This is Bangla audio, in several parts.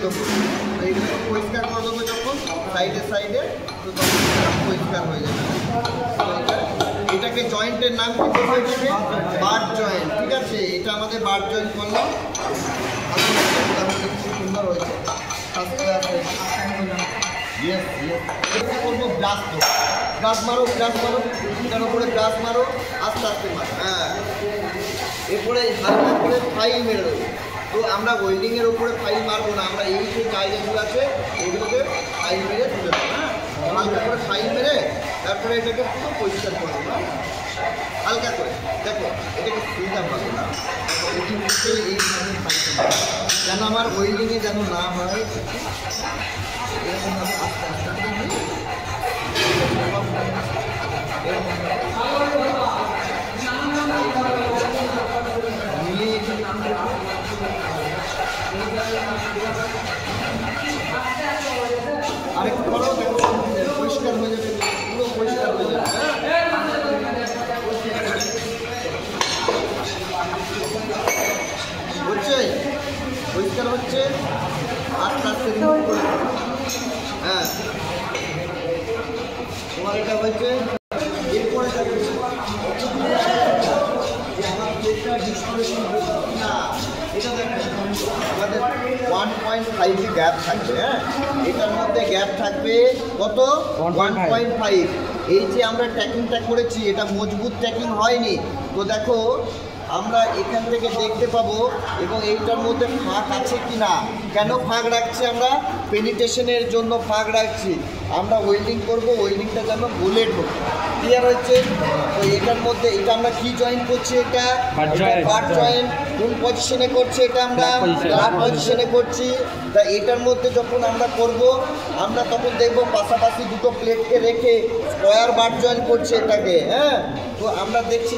দেবো, এইগুলো পরিষ্কার করে দেবো যখন সাইডে তো তখন পরিষ্কার হয়ে যাবে। এটাকে জয়েন্টের নাম কি বলবো? এটাকে বাট জয়েন্ট। ঠিক আছে, এটা আমাদের বাট জয়েন্ট করলাম। সুন্দর হয়েছে। করবো ব্রাশ মারো, এটার উপরে ব্রাশ মারো, আস্তে আস্তে মারো। হ্যাঁ, এরপরে হালকা করে ফাইল মেরে দেবো। তো আমরা ওয়েল্ডিংয়ের উপরে ফাইল মারবো না, আমরা এই যে জায়গাগুলো আছে এগুলোকে ফাইল মেরে তুলে দেবো। হ্যাঁ, হালকা করে ফাইল মেরে তারপরে এটাকে পুরো পরিষ্কার করবো। হ্যাঁ, হালকা করে দেখো, এটাকে সুবিধা পাবো না, এই যেন আমার ওয়েল্ডিংয়ে যেন না হয়। এরকমভাবে আস্তে আস্তে মিলিয়ে আরেকটু করো, দেখো পরিষ্কার হয়ে যাবে, পুরো পরিষ্কার হয়ে যাবে। হচ্ছে পরিষ্কার হচ্ছে, আস্তে আস্তে হ্যাঁ তোমার এটা হয়েছে। এরপরে এটা দেখেন আমাদের 1.5 গ্যাপ থাকবে। হ্যাঁ, এটার মধ্যে গ্যাপ থাকবে কত? 1.5। এই যে আমরা ট্যাকিংটা করেছি এটা মজবুত ট্যাকিং হয়নি। তো দেখো আমরা এখান থেকে দেখতে পাবো এবং এইটার মধ্যে ফাঁক আছে কি না। কেন ফাঁক রাখছি আমরা? পেনিটেশনের জন্য ফাঁক রাখছি। আমরা ওয়েল্ডিং করব, ওয়েল্ডিংটা যেন বুলেট হোক। ক্লিয়ার হচ্ছে? তো এটার মধ্যে এটা আমরা কি জয়েন্ট করছি? এটা বাট জয়েন্ট। কোন পজিশনে করছি? এটা আমরা ফ্ল্যাট পজিশনে করছি। তা এটার মধ্যে যখন আমরা করব, আমরা তখন দেখব পাশাপাশি দুটো প্লেটকে রেখে স্কোয়ার বাট জয়েন্ট করছে এটাকে। হ্যাঁ, তো আমরা দেখি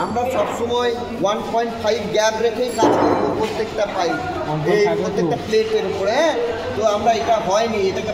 আমরা সবসময় 1.5 গ্যাপ রেখেই কাজ করবো প্রত্যেকটা পাইপ, এই প্রত্যেকটা প্লেটের উপরে। হ্যাঁ, তো আমরা এটা হয়নি, এটাকে